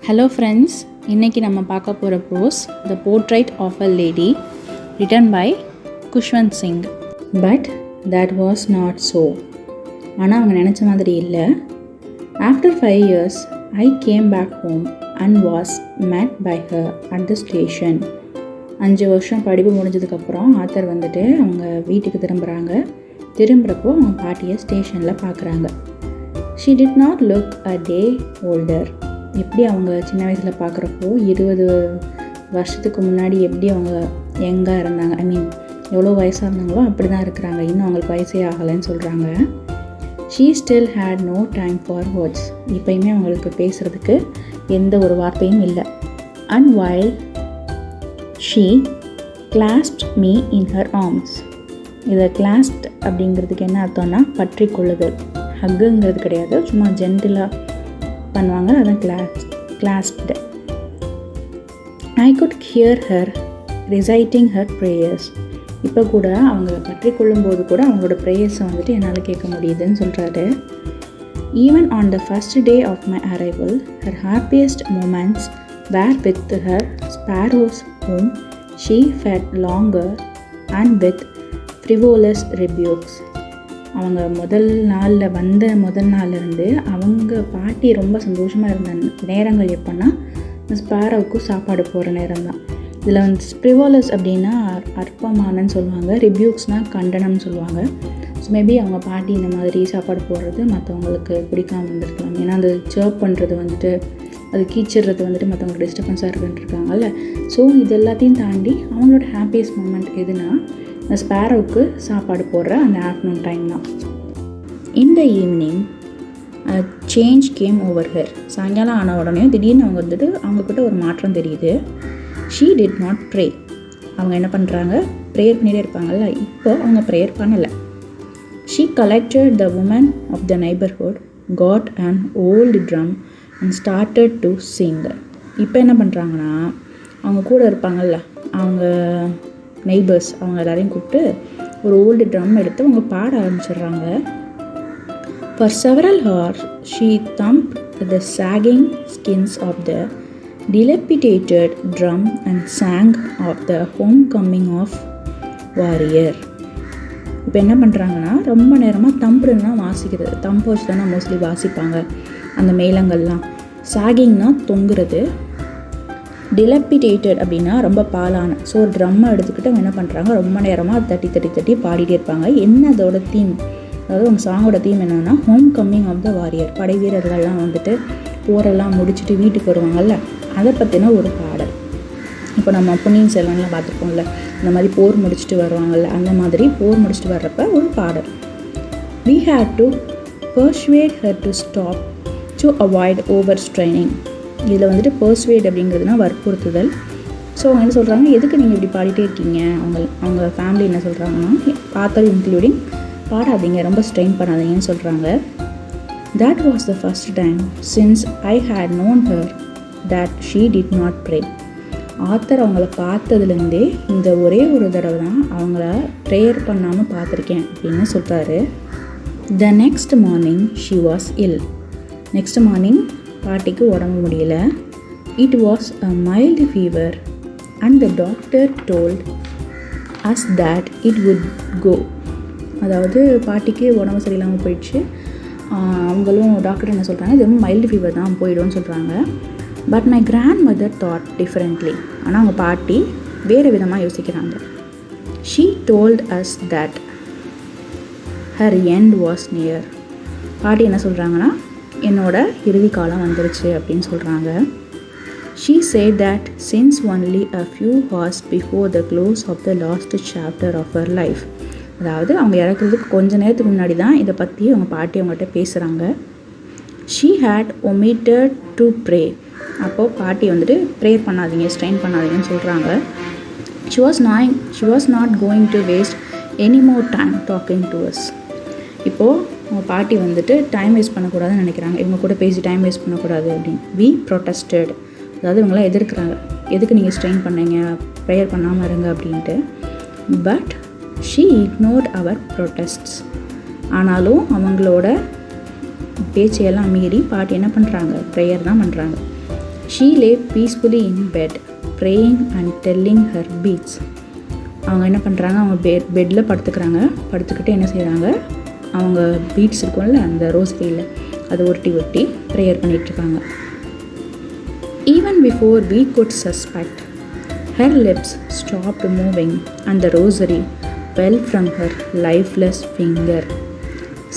Hello friends, இன்றைக்கி நம்ம பார்க்க போகிற prose the portrait of a lady written by Khushwant Singh. But that was not so. ஆனால் அவங்க நினச்ச மாதிரி இல்லை. After 5 years I came back home and was met by her at the station. 5 வருஷம் படிப்பு முடிஞ்சதுக்கப்புறம் ஆத்தர் வந்துட்டு அவங்க வீட்டுக்கு திரும்புகிறப்போ அவங்க பாட்டியை ஸ்டேஷனில் பார்க்குறாங்க. She did not look a day older. எப்படி அவங்க சின்ன வயசில் பார்க்குறப்போ 20 வருஷத்துக்கு முன்னாடி எப்படி அவங்க யங்காக இருந்தாங்க, எவ்வளோ வயசாக இருந்தாங்களோ அப்படி தான் இருக்கிறாங்க. இன்னும் அவங்களுக்கு வயசே ஆகலைன்னு சொல்கிறாங்க. She still had no time for words. இப்போயுமே அவங்களுக்கு பேசுகிறதுக்கு எந்த ஒரு வார்த்தையும் இல்லை. And while she clasped me in her arms. இதை கிளாஸ்ட் அப்படிங்கிறதுக்கு என்ன அர்த்தம்னா பற்றி கொள்ளுதல். ஹக்குங்கிறது கிடையாது, சும்மா ஜென்டிலாக பண்ணுவாங்க, அதான் clasped. I could hear her reciting her prayers. இப்போ கூட அவங்க பற்றி கொள்ளும்போது கூட அவங்களோட ப்ரேயர்ஸை வந்துட்டு என்னால் கேட்க முடியுதுன்னு சொல்கிறாரு. Even on the first day of my arrival her happiest moments were with her sparrows home she fed longer and with frivolous rebukes. அவங்க முதல் நாள்லேருந்து அவங்க பாட்டி ரொம்ப சந்தோஷமாக இருந்த நேரங்கள் எப்போன்னா இந்த ஸ்பேரோவுக்கு சாப்பாடு போகிற நேரம் தான். இதில் வந்து ஃப்ரிவோலஸ் அப்படின்னா அற்பமானன்னு சொல்லுவாங்க, ரிபியூக்ஸ்னால் கண்டனம்னு சொல்லுவாங்க. ஸோ மேபி அவங்க பாட்டி இந்த மாதிரி சாப்பாடு போடுறது மற்றவங்களுக்கு பிடிக்காமல் இருந்திருக்கலாம். ஏன்னா அந்த சர்ப் பண்ணுறது வந்துட்டு அது கீச்சிடுறது வந்துட்டு மற்றவங்களுக்கு டிஸ்டர்பன்ஸாக இருக்குன்ட்டுருக்காங்கல்ல. ஸோ இது எல்லாத்தையும் தாண்டி அவங்களோட ஹாப்பியஸ்ட் மூமெண்ட் எதுனா அந்த ஸ்பேரோவுக்கு சாப்பாடு போடுற அந்த ஆஃப்டர்நூன் டைம் தான். இந்த evening change game over her. சாயங்காலம் ஆன உடனே திடீர்னு அவங்க வந்துட்டு அவங்கக்கிட்ட ஒரு மாற்றம் தெரியுது. She did not pray. அவங்க என்ன பண்ணுறாங்க, ப்ரேயர் பண்ணிகிட்டே இருப்பாங்கல்ல, இப்போ அவங்க ப்ரேயர் பண்ணலை. She collected the women of the neighbourhood, got and old drum and started to sing. இப்போ என்ன பண்ணுறாங்கன்னா, அவங்க கூட இருப்பாங்கல்ல அவங்க நெய்பர்ஸ், அவங்க எல்லாரையும் கூப்பிட்டு ஒரு ஓல்டு ட்ரம் எடுத்து அவங்க பாட ஆரம்பிச்சிடுறாங்க. For several hours she thumped the sagging skins of the dilapidated drum and sang of the homecoming of warrior. இப்போ என்ன பண்ணுறாங்கன்னா, ரொம்ப நேரமாக தம்புடுன்னா வாசிக்கிறது. தம்பு வச்சு தானே மோஸ்ட்லி வாசிப்பாங்க அந்த மேளங்கள்லாம். சாகிங்னா தொங்குறது, டிலப்பிடேட்டட் அப்படின்னா ரொம்ப பாலான. ஸோ ஒரு ட்ரம்மை எடுத்துக்கிட்டு அவங்க என்ன பண்ணுறாங்க, ரொம்ப நேரமாக தட்டி பாடிட்டே இருப்பாங்க. என்ன அதோட தீம், அதாவது அவங்க சாங்கோட தீம் என்னென்னா home coming of the warrior. படை வீரர்கள்லாம் வந்துட்டு போரெல்லாம் முடிச்சுட்டு வீட்டுக்கு வருவாங்கல்ல, அதை பற்றின ஒரு பாடல். இப்போ நம்ம பொன்னியின் செல்வன்லாம் பார்த்துருப்போம்ல, இந்த மாதிரி போர் முடிச்சுட்டு வருவாங்கல்ல, அந்த மாதிரி போர் முடிச்சுட்டு வர்றப்ப ஒரு பாடல். We had to persuade her to stop to avoid overstraining. இதில் வந்துட்டு பர்ஸ்வேட் அப்படிங்கிறதுனா வற்புறுத்துதல். ஸோ அவங்க என்ன சொல்கிறாங்க, எதுக்கு நீங்கள் இப்படி பாடிட்டே இருக்கீங்க, அவங்க ஃபேமிலி என்ன சொல்கிறாங்கன்னா, ஆத்தர் இன்க்ளூடிங், பாடாதீங்க, ரொம்ப ஸ்ட்ரெயின் பண்ணாதீங்கன்னு சொல்கிறாங்க. That was the first time since I had known her that she did not pray. Author அவங்கள பார்த்ததுலேருந்தே இந்த ஒரே ஒரு தடவை தான் அவங்கள ப்ரேயர் பண்ணாமல் பார்த்துருக்கேன் அப்படின்னு சொல்கிறாரு. The next morning she was ill. Next morning பாட்டிக்கு உடம்பு முடியல. It was a mild fever and the doctor told us that it would go. அதாவது பாட்டிக்கு உடம்பு சரியில்லாமல் போயிடுச்சு. அவங்களும் டாக்டர் என்ன சொல்கிறாங்க, இது வந்து மைல்டு ஃபீவர் தான், போயிடும்னு சொல்கிறாங்க. But my grandmother thought differently. ஆனால் அவங்க பாட்டி வேறு விதமாக யோசிக்கிறாங்க. She told us that her end was near. பாட்டி என்ன சொல்கிறாங்கன்னா, என்னோட இறுதி காலம் வந்துருச்சு அப்படின்னு சொல்கிறாங்க. She said that since only a few hours before the close of the last chapter of her life. அதாவது அவங்க இறக்குறதுக்கு கொஞ்ச நேரத்துக்கு முன்னாடி தான் இதை பற்றி அவங்க பாட்டி அவங்ககிட்ட பேசுகிறாங்க. She had omitted to pray. அப்போது பாட்டி வந்துட்டு ப்ரேயர் பண்ணாதீங்க, ஸ்ட்ரெயின் பண்ணாதீங்கன்னு சொல்கிறாங்க. She was not going to waste any more time talking to us. இப்போது அவங்க பாட்டி வந்துட்டு டைம் வேஸ்ட் பண்ணக்கூடாதுன்னு நினைக்கிறாங்க, இவங்க கூட பேசி டைம் வேஸ்ட் பண்ணக்கூடாது அப்படின்னு. We protested. அதாவது இவங்களாம் எதிர்க்கிறாங்க, எதுக்கு நீங்கள் ஸ்ட்ரெயின் பண்ணீங்க, ப்ரேயர் பண்ணாமல் இருங்க அப்படின்ட்டு. But she ignored our protests. ஆனாலும் அவங்களோட பேச்சையெல்லாம் மீறி பாட்டி என்ன பண்ணுறாங்க, ப்ரேயர் தான் பண்ணுறாங்க. She lay peacefully in bed, praying and telling her beads. அவங்க என்ன பண்ணுறாங்க, அவங்க பெட்டில் படுத்துக்கிறாங்க. படுத்துக்கிட்டு என்ன செய்கிறாங்க, அவங்க பீட்ஸ் இருக்கும்ல அந்த ரோசரியில் அதை ஒட்டி ப்ரேயர் பண்ணிகிட்ருக்காங்க. Even before we could suspect, her lips stopped moving and the rosary fell from her lifeless finger.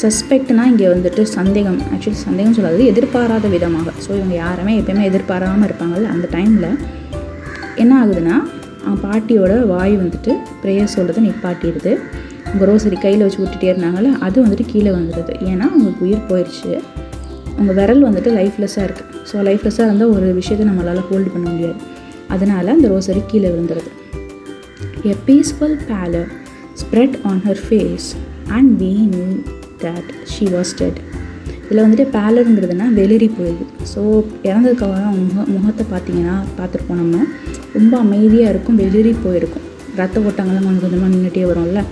சஸ்பெக்ட்னா இங்கே வந்துட்டு சந்தேகம், ஆக்சுவலி சந்தேகம் சொல்லாது, எதிர்பாராத விதமாக. ஸோ இவங்க யாருமே எப்போயுமே எதிர்பாராமல் இருப்பாங்கள்ல, அந்த டைமில் என்ன ஆகுதுன்னா, அவங்க பாட்டியோட வாய் வந்துட்டு ப்ரேயர் சொல்கிறத நிப்பாட்டிடுது. அவங்க ரோசரி கையில் வச்சு விட்டுட்டே இருந்தாங்கள்ல, அது வந்துட்டு கீழே வந்துடுது. ஏன்னா அவங்களுக்கு உயிர் போயிடுச்சு, அவங்க விரல் வந்துட்டு லைஃப்லெஸ்ஸாக இருக்குது. ஸோ லைஃப்லெஸ்ஸாக இருந்தால் ஒரு விஷயத்தை நம்மளால் ஹோல்டு பண்ண முடியாது, அதனால் அந்த ரோசரி கீழே விழுந்துடுது. A peaceful pallor spread on her face and we knew that she was dead. இதில் வந்துட்டு பேலருங்கிறதுனா வெளிரி போயிடுது. ஸோ இறந்ததுக்கப்புறம் முகத்தை பார்த்துருப்போம் நம்ம, ரொம்ப அமைதியாக இருக்கும், வெளிரி போயிருக்கும், ரத்த ஓட்டங்கள்லாம் கொஞ்சம் கொஞ்சமாக நின்றுட்டே வரும்ல.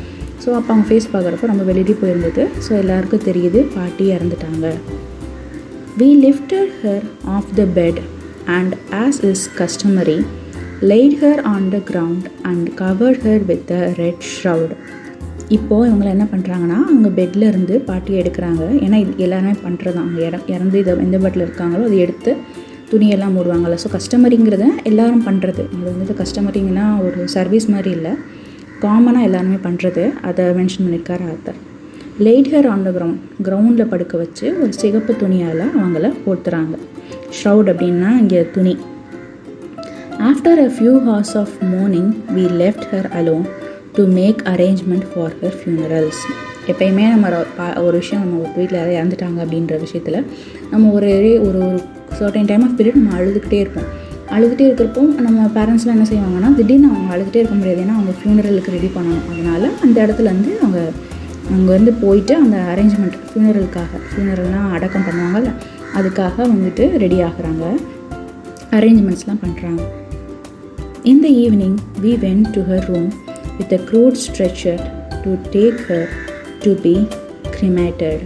ஸோ அப்போ அவங்க ஃபேஸ் பார்க்குறப்ப ரொம்ப வெளிரி போயிருந்தது. ஸோ எல்லாருக்கும் தெரியுது பாட்டி இறந்துட்டாங்க. We lifted her off the bed and as is customary laid her on the ground and covered her with a red shroud. இப்போது இவங்களை என்ன பண்ணுறாங்கன்னா, அவங்க பெட்டில் இருந்து பாட்டியை எடுக்கிறாங்க. ஏன்னா இது எல்லாருமே பண்ணுறது தான், அவங்க இறந்து இதை எந்த பெட்டில் இருக்காங்களோ அதை எடுத்து துணியெல்லாம் மூடுவாங்கள்ல. ஸோ கஸ்டமரிங்கிறத எல்லோரும் பண்ணுறது. இது வந்துட்டு கஸ்டமரிங்கன்னா ஒரு சர்வீஸ் மாதிரி இல்லை, காமனாக எல்லாருமே பண்ணுறது. அதை மென்ஷன் பண்ணியிருக்காரு author. Late her on the கிரவுண்டில் படுக்க வச்சு ஒரு சிகப்பு துணியால் அவங்கள போட்டுறாங்க. ஷ்ரவுட் அப்படின்னா இங்கே துணி. After a few hours of morning we left her alone to make arrangement for her funerals. எப்போயுமே நம்ம ஒரு விஷயம், நம்ம ஒரு வீட்டில் யாராவது இறந்துட்டாங்க அப்படின்ற விஷயத்தில் நம்ம ஒரு சர்டைன் டைம் ஆஃப் பீரியட் நம்ம அழுதுகிட்டே இருப்போம். அழுதுகிட்டே இருக்கிறப்போ நம்ம பேரண்ட்ஸ்லாம் என்ன செய்வாங்கன்னா, திடீர்னு அவங்க அழுதுகிட்டே இருக்க முடியாது, ஏன்னா அவங்க ஃபியூனரலுக்கு ரெடி பண்ணணும். அதனால் அந்த இடத்துல வந்து அவங்க வந்து போயிட்டு அந்த அரேஞ்ச்மெண்ட் ஃபியூனரல்னால் அடக்கம் பண்ணுவாங்கல்ல, அதுக்காக வந்துட்டு ரெடி ஆகுறாங்க, அரேஞ்ச்மெண்ட்ஸ்லாம் பண்ணுறாங்க. In the evening we went to her room with a crude stretcher to take her to be cremated.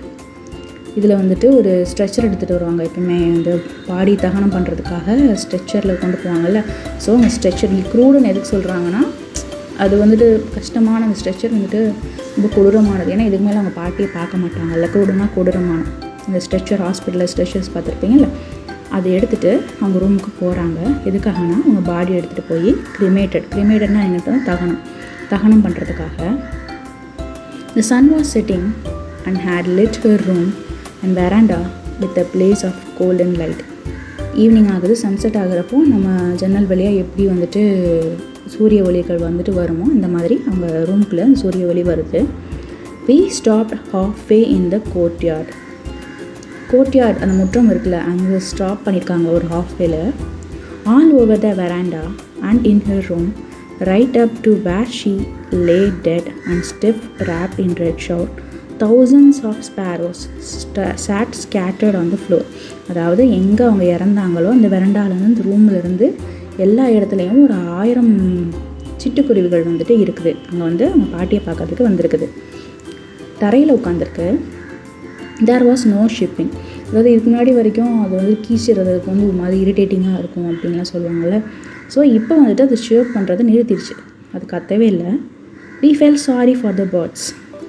இதில் வந்துட்டு ஒரு ஸ்ட்ரெச்சர் எடுத்துகிட்டு வருவாங்க. எப்பவுமே இந்த பாடி தகனம் பண்ணுறதுக்காக ஸ்ட்ரெச்சரில் கொண்டு போவாங்கள்ல. ஸோ அந்த ஸ்ட்ரெச்சர் க்ரூடுன்னு எதுக்கு சொல்கிறாங்கன்னா, அது வந்துட்டு கஷ்டமான அந்த ஸ்ட்ரெச்சர் வந்துட்டு ரொம்ப கொடூரமானது. ஏன்னா இதுக்கு மேலே அவங்க பாட்டியை பார்க்க மாட்டாங்கல்ல, க்ரூடுனா கொடூரமான அந்த ஸ்ட்ரெச்சர். ஹாஸ்பிட்டலில் ஸ்ட்ரெச்சர்ஸ் பார்த்துருப்பீங்கல்ல, அதை எடுத்துகிட்டு அவங்க ரூமுக்கு போகிறாங்க. எதுக்காகனா அவங்க பாடி எடுத்துகிட்டு போய் கிரிமேட்டட்னா என்னன்னா தகனம் பண்ணுறதுக்காக. The sun was setting and had lit her room and veranda with a blaze of golden light. Evening ஆகுது, சன்செட் ஆகிறப்போ நம்ம ஜன்னல் வழியாக எப்படி வந்துட்டு சூரிய ஒளிகள் வந்துட்டு வருமோ அந்த மாதிரி அவங்க ரூம்குள்ளே சூரிய ஒளி வருது. We stopped halfway in the courtyard அந்த முற்றம் இருக்குல்ல, அங்கே ஸ்டாப் பண்ணியிருக்காங்க ஒரு ஹாஃப்வேல. All over the veranda and in her room right up to where she lay dead and stiff wrapped in red shawl, thousands of sparrows sat scattered on the floor. அதாவது எங்கே அவங்க இறந்தாங்களோ அந்த வெரண்டாலேருந்து அந்த ரூம்லேருந்து எல்லா இடத்துலையும் ஒரு 1000 சிட்டுக்குருவிகள் வந்துட்டு இருக்குது. அங்கே வந்து அவங்க பாட்டியை பார்க்கறதுக்கு வந்திருக்குது. தரையில் உட்காந்துருக்கு. There was no shipping. அதாவது இதுக்கு முன்னாடி வரைக்கும் அது வந்து கீச்சிடுறதுக்கு வந்து ஒரு மாதிரி இரிட்டேட்டிங்காக இருக்கும் அப்படின்லாம் சொல்லுவாங்கள்ல. ஸோ இப்போ வந்துட்டு அது ஷேப் பண்ணுறது நிறுத்திடுச்சு, அது கத்தவே இல்லை. We fell sorry for the birds.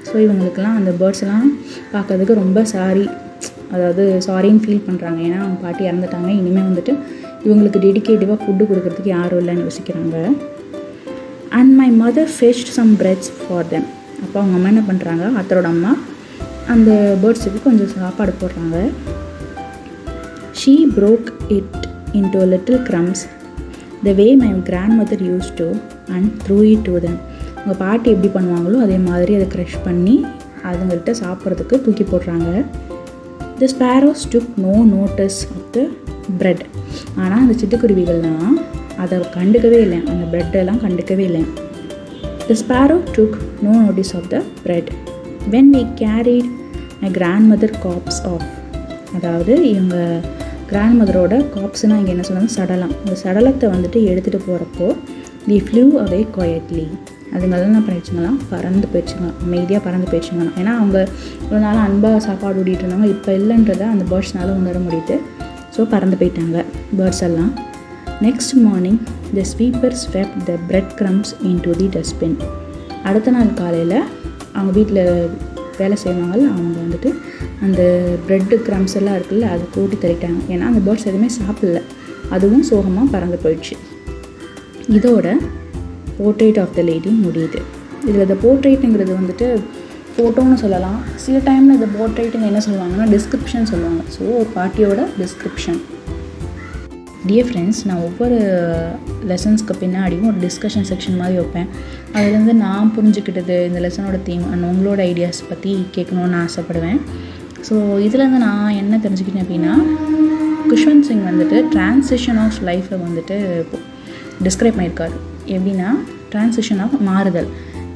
So இவங்களுக்கெல்லாம் அந்த பேர்ட்ஸ் எல்லாம் பார்க்கறதுக்கு ரொம்ப சாரின்னு ஃபீல் பண்ணுறாங்க. ஏன்னா அவங்க பாட்டி இறந்துட்டாங்க, இனிமேல் வந்துட்டு இவங்களுக்கு டெடிகேட்டிவாக ஃபுட்டு கொடுக்கறதுக்கு யாரும் இல்லைன்னு யோசிக்கிறாங்க. And my mother fetched some breads for them. அப்போ அவங்க அம்மா என்ன பண்ணுறாங்க, அத்தரோட அம்மா அந்த பேர்ட்ஸுக்கு கொஞ்சம் சாப்பாடு போடுறாங்க. She broke it into little crumbs the way my grandmother used to and threw it to them. உங்கள் பாட்டி எப்படி பண்ணுவாங்களோ அதே மாதிரி அதை க்ரஷ் பண்ணி அதுங்கள்கிட்ட சாப்பிட்றதுக்கு தூக்கி போடுறாங்க. The sparrows took no notice of the bread. ஆனால் அந்த சிட்டுக்குருவிகள்லாம் அதை கண்டுக்கவே இல்லை, அந்த ப்ரெட்டெல்லாம் கண்டுக்கவே இல்லை. The sparrow took no notice of the bread when we carried my grandmother corpse off. அதாவது இவங்க கிராண்ட்மதரோட காப்ஸ்னால் இங்கே என்ன சொன்னாங்க, சடலம். அந்த சடலத்தை வந்துட்டு எடுத்துகிட்டு போகிறப்போ தி ஃப்ளூ அவே குவைட்லி. அதுங்கெல்லாம் என்ன பண்ணிடுச்சுங்களாம், பறந்து போயிடுச்சுங்க, அமைதியாக பறந்து போயிடுச்சுங்களாம். ஏன்னா அவங்க ஒரு நாள் அன்பாக சாப்பாடு ஓடிட்டு இருந்தாங்க, இப்போ இல்லைன்றதை அந்த பேர்ட்ஸ்னால உணர முடியுது. ஸோ பறந்து போயிட்டாங்க பேர்ட்ஸ் எல்லாம். Next morning the sweeper swept the bread crumbs into the dustbin. அடுத்த நாள் காலையில் அவங்க வீட்டில் வேலை செய்வாங்க, அவங்க வந்துட்டு அந்த ப்ரெட்டு க்ரம்ஸ் எல்லாம் இருக்குல்ல அது கூட்டி தள்ளிட்டாங்க. ஏன்னா அந்த பேர்ட்ஸ் எதுவுமே சாப்பிடல, அதுவும் சோகமாக பறந்து போயிடுச்சு. இதோட போர்ட்ரேட் ஆஃப் த லேடி முடியுது. இதில் இந்த போர்ட்ரேட்டுங்கிறது வந்துட்டு ஃபோட்டோன்னு சொல்லலாம், சில டைமில் இந்த போர்ட்ரேட்டுன்னு என்ன சொல்லுவாங்கன்னா டிஸ்கிரிப்ஷன் சொல்லுவாங்க. ஸோ ஒரு பாட்டியோட டிஸ்கிரிப்ஷன். டியர் ஃப்ரெண்ட்ஸ், நான் ஒவ்வொரு லெசன்ஸ்க்கு பின்னாடியும் ஒரு டிஸ்கஷன் செக்ஷன் மாதிரி வைப்பேன். அதுலேருந்து நான் புரிஞ்சுக்கிட்டது இந்த லெசனோட தீம் அண்ட் உங்களோட ஐடியாஸ் பற்றி கேட்கணுன்னு ஆசைப்படுவேன். ஸோ இதுலேருந்து நான் என்ன தெரிஞ்சுக்கிட்டேன் அப்படின்னா, குஷ்வந்த் சிங் வந்துட்டு ட்ரான்சிஷன் ஆஃப் லைஃப்பை வந்துட்டு டிஸ்கிரைப் பண்ணியிருக்காரு. எப்படின்னா ட்ரான்சிஷன் ஆஃப் மாறுதல்,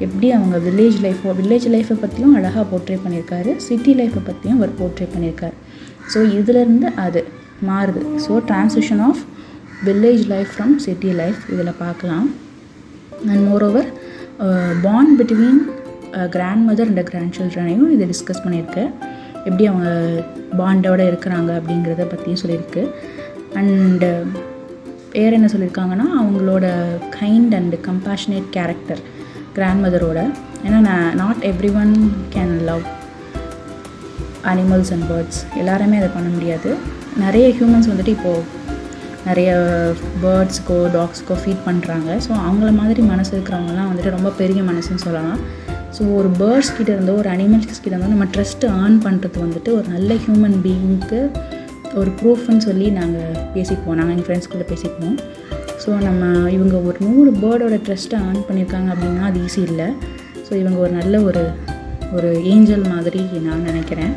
எப்படி அவங்க வில்லேஜ் லைஃப்பை பற்றியும் அழகாக போர்ட்ரேட் பண்ணியிருக்காரு, சிட்டி லைஃப்பை பற்றியும் அவர் போர்ட்ரேட் பண்ணியிருக்காரு. ஸோ இதிலேருந்து அது மாறுது. So transition of village life from city life இதில் பார்க்கலாம். And moreover bond between grandmother and கிராண்ட் சில்ட்ரனையும் இதை டிஸ்கஸ் பண்ணியிருக்கேன், எப்படி அவங்க பாண்டோடு இருக்கிறாங்க அப்படிங்கிறத பற்றியும் சொல்லியிருக்கு. அண்டு வேறு என்ன சொல்லியிருக்காங்கன்னா, அவங்களோட கைண்ட் அண்ட் கம்பேஷனேட் கேரக்டர் கிராண்ட் மதரோட. ஏன்னா not every one can love animals and birds, எல்லாருமே அதை பண்ண முடியாது. நிறைய ஹியூமன்ஸ் வந்துட்டு இப்போது நிறைய பேர்ட்ஸ்க்கோ டாக்ஸ்க்கோ ஃபீட் பண்ணுறாங்க. ஸோ அவங்கள மாதிரி மனசு இருக்கிறவங்கலாம் வந்துட்டு ரொம்ப பெரிய மனசுன்னு சொல்லலாம். ஸோ ஒரு பேர்ட்ஸ் கிட்ட இருந்தோ ஒரு அனிமல்ஸ் கிட்ட இருந்தோ நம்ம ட்ரஸ்ட்டு ஏர்ன் பண்ணுறது வந்துட்டு ஒரு நல்ல ஹியூமன் பீயிங்க்கு ஒரு ப்ரூஃப்னு சொல்லி நாங்கள் பேசிப்போம், நாங்கள் எங்கள் ஃப்ரெண்ட்ஸ் கூட பேசிப்போம். ஸோ நம்ம இவங்க ஒரு 100 பேர்டோட ட்ரஸ்ட்டை ஏர்ன் பண்ணியிருக்காங்க அப்படின்னா அது ஈஸி இல்லை. ஸோ இவங்க ஒரு நல்ல ஒரு ஏஞ்சல் மாதிரி நான் நினைக்கிறேன்.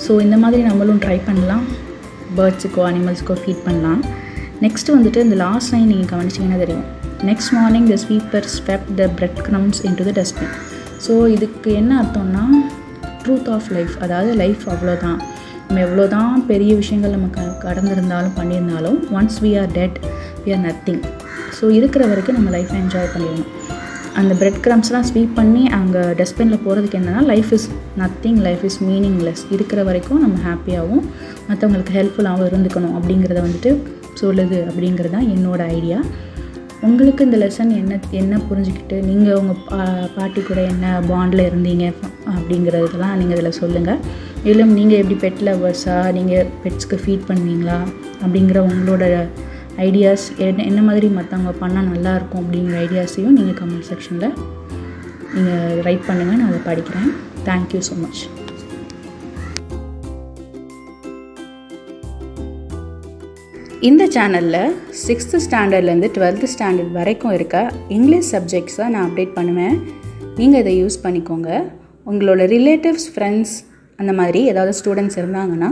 ஸோ இந்த மாதிரி நம்மளும் ட்ரை பண்ணலாம், பேர்ட்ஸுக்கோ அனிமல்ஸுக்கோ ஃபீட் பண்ணலாம். நெக்ஸ்ட்டு வந்துட்டு இந்த லாஸ்ட் லைன் நீங்கள் கவனிச்சிங்கன்னா தெரியும், next morning the sweeper swept the bread crumbs into the dustbin. So இதுக்கு என்ன அர்த்தம்னா ட்ரூத் ஆஃப் லைஃப், அதாவது லைஃப் அவ்வளோதான், நம்ம எவ்வளோ தான் பெரிய விஷயங்கள் நம்ம கடந்திருந்தாலும் பண்ணியிருந்தாலும் once we are dead we are nothing. So இருக்கிற வரைக்கும் நம்ம லைஃப்பை என்ஜாய் பண்ணிடணும். அந்த பிரெட் க்ரம்ஸ்லாம் ஸ்வீப் பண்ணி அங்கே டஸ்ட்பினில் போகிறதுக்கு என்னென்னா life is nothing, life is meaningless. இருக்கிற வரைக்கும் நம்ம ஹாப்பியாகவும் மற்றவங்களுக்கு ஹெல்ப்ஃபுல்லாகவும் இருந்துக்கணும் அப்படிங்கிறத வந்துட்டு சொல்லுது. அப்படிங்கிறது தான் என்னோடய ஐடியா. உங்களுக்கு இந்த லெசன் என்ன புரிஞ்சுக்கிட்டு நீங்கள் உங்கள் பாட்டி கூட என்ன பாண்டில் இருந்தீங்க அப்படிங்கிறதெல்லாம் நீங்கள் இதில் சொல்லுங்கள். இல்லை நீங்கள் எப்படி பெட் லவர்ஸாக, நீங்கள் பெட்ஸ்க்கு ஃபீட் பண்ணுவீங்களா அப்படிங்கிற உங்களோட ஐடியாஸ், என்ன மாதிரி மற்றவங்க பண்ணால் நல்லாயிருக்கும் அப்படிங்கிற ஐடியாஸையும் நீங்கள் கமெண்ட் செக்ஷனில் நீங்கள் ரைட் பண்ணுங்கள், நான் அதை படிக்கிறேன். Thank you so much. இந்த சேனலில் 6th ஸ்டாண்டர்ட்லேருந்து 12th ஸ்டாண்டர்ட் வரைக்கும் இருக்க இங்கிலீஷ் சப்ஜெக்ட்ஸை நான் அப்டேட் பண்ணுவேன். நீங்கள் இதை யூஸ் பண்ணிக்கோங்க. உங்களோட ரிலேட்டிவ்ஸ், ஃப்ரெண்ட்ஸ் அந்த மாதிரி ஏதாவது ஸ்டூடெண்ட்ஸ் இருந்தாங்கன்னா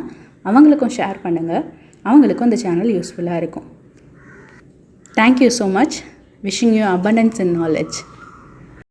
அவங்களுக்கும் ஷேர் பண்ணுங்கள், அவங்களுக்கும் இந்த சேனல் யூஸ்ஃபுல்லாக இருக்கும். Thank you so much. Wishing you abundance in knowledge.